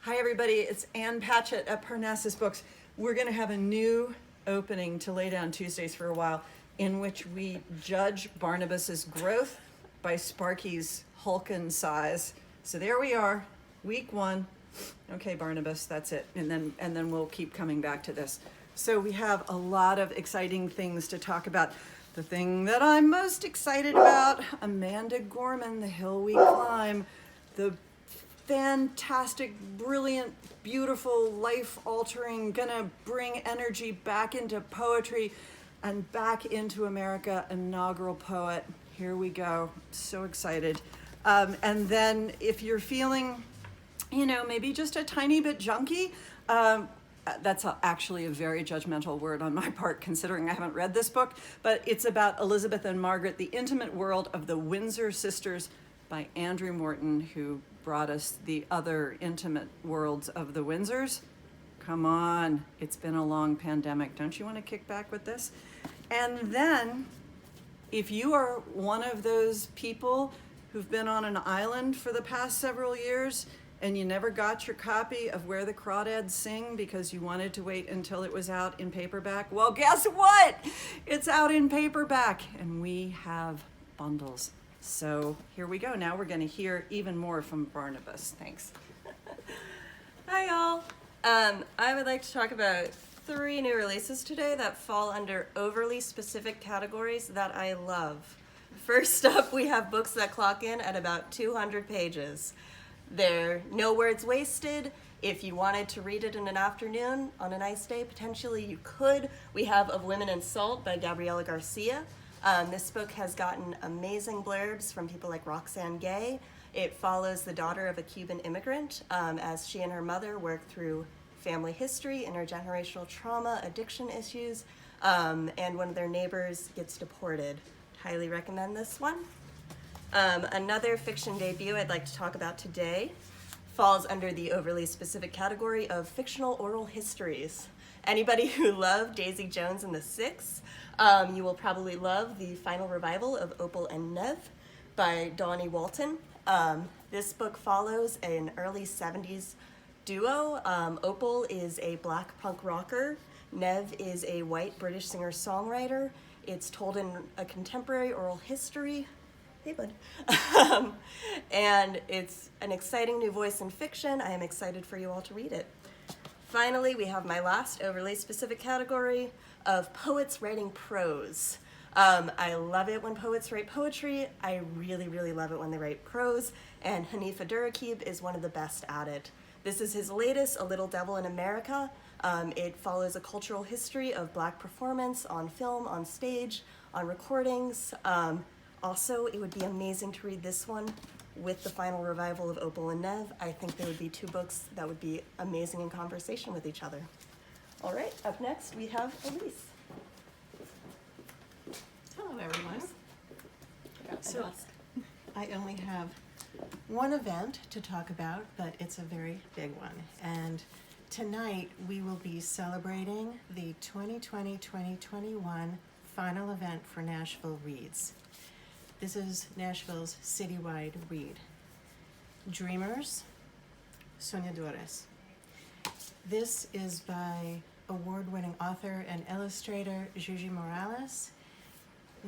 Hi everybody, it's Ann Patchett at Parnassus Books. We're going to have a new opening to Laydown Tuesdays for a while, in which we judge Barnabus's growth by Sparky's hulking size. So there we are, week 1. Okay, Barnabus, that's it. And then we'll keep coming back to this. So we have a lot of exciting things to talk about. The thing that I'm most excited about, Amanda Gorman, The Hill We Climb, the fantastic, brilliant, beautiful, life-altering, gonna bring energy back into poetry and back into America, inaugural poet. Here we go. So excited. And then if you're feeling, maybe just a tiny bit junky, that's actually a very judgmental word on my part, considering I haven't read this book, but it's about Elizabeth and Margaret, The Intimate World of the Windsor Sisters by Andrew Morton, who brought us the other intimate worlds of the Windsors. Come on, it's been a long pandemic. Don't you want to kick back with this? And then, if you are one of those people who've been on an island for the past several years and you never got your copy of Where the Crawdads Sing because you wanted to wait until it was out in paperback, well, guess what? It's out in paperback, and we have bundles. So here we go. Now we're going to hear even more from Barnabus. Thanks. Hi, y'all. I would like to talk about 3 new releases today that fall under overly specific categories that I love. First up, we have books that clock in at about 200 pages. They're no words wasted. If you wanted to read it in an afternoon on a nice day, potentially you could. We have Of Women and Salt by Gabriela Garcia. This book has gotten amazing blurbs from people like Roxane Gay. It follows the daughter of a Cuban immigrant as she and her mother work through family history, intergenerational trauma, addiction issues, and one of their neighbors gets deported. Highly recommend this one. Another fiction debut I'd like to talk about today falls under the overly specific category of fictional oral histories. Anybody who loved Daisy Jones and the Six, you will probably love the final revival of Opal and Nev by Donny Walton. This book follows an early 70s duo. Opal is a black punk rocker. Nev is a white British singer-songwriter. It's told in a contemporary oral history. Hey, bud. And it's an exciting new voice in fiction. I am excited for you all to read it. Finally, we have my last overly specific category of poets writing prose. I love it when poets write poetry. I really, really love it when they write prose, and Hanif Abdurraqib is one of the best at it. This is his latest, A Little Devil in America. It follows a cultural history of Black performance on film, on stage, on recordings. Also, it would be amazing to read this one with the final revival of Opal and Nev. I think there would be 2 books that would be amazing in conversation with each other. All right, up next we have Elise. Hello, everyone. So I only have one event to talk about, but it's a very big one. And tonight we will be celebrating the 2020-2021 final event for Nashville Reads. This is Nashville's citywide read. Dreamers, Soñadores. This is by award-winning author and illustrator Gigi Morales.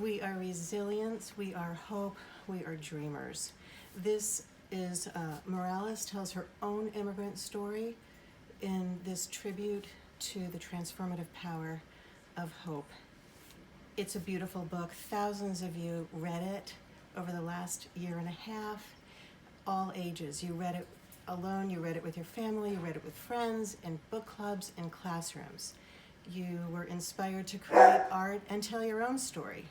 We are resilient, we are hope, we are dreamers. This is, Morales tells her own immigrant story in this tribute to the transformative power of hope. It's a beautiful book. Thousands of you read it over the last year and a half, all ages. You read it alone, you read it with your family, you read it with friends, in book clubs, in classrooms. You were inspired to create art and tell your own story.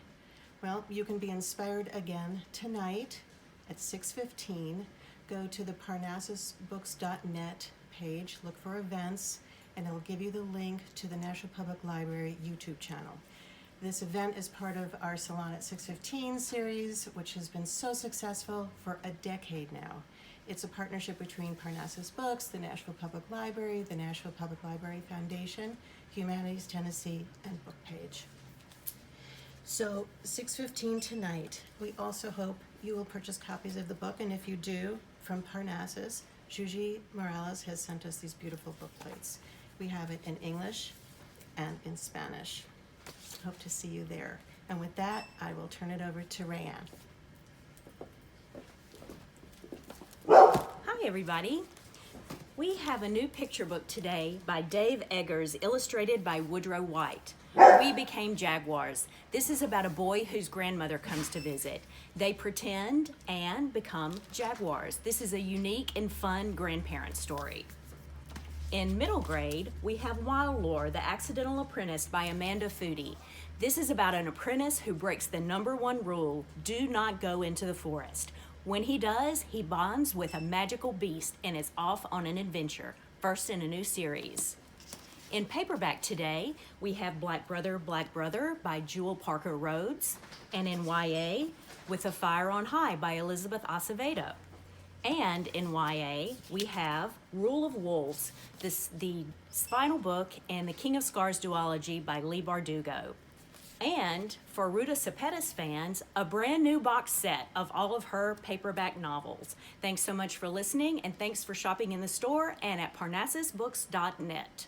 Well, you can be inspired again tonight at 6:15. Go to the parnassusbooks.net page, look for events, and it'll give you the link to the National Public Library YouTube channel. This event is part of our Salon at 6:15 series, which has been so successful for a decade now. It's a partnership between Parnassus Books, the Nashville Public Library, the Nashville Public Library Foundation, Humanities Tennessee, and BookPage. So 6:15 tonight. We also hope you will purchase copies of the book, and if you do, from Parnassus, Juji Morales has sent us these beautiful book plates. We have it in English and in Spanish. Hope to see you there. And with that, I will turn it over to Rayanne. Hi, everybody. We have a new picture book today by Dave Eggers, illustrated by Woodrow White. We Became Jaguars. This is about a boy whose grandmother comes to visit. They pretend and become jaguars. This is a unique and fun grandparent story. In middle grade, we have Wild Lore, The Accidental Apprentice by Amanda Foody. This is about an apprentice who breaks the #1 rule: do not go into the forest. When he does, he bonds with a magical beast and is off on an adventure, first in a new series. In paperback today, we have Black Brother by Jewel Parker Rhodes, and in YA, With a Fire on High by Elizabeth Acevedo. And in YA, we have Rule of Wolves, the final book, and The King of Scars duology by Leigh Bardugo. And for Ruta Sepetys fans, a brand new box set of all of her paperback novels. Thanks so much for listening, and thanks for shopping in the store and at parnassusbooks.net.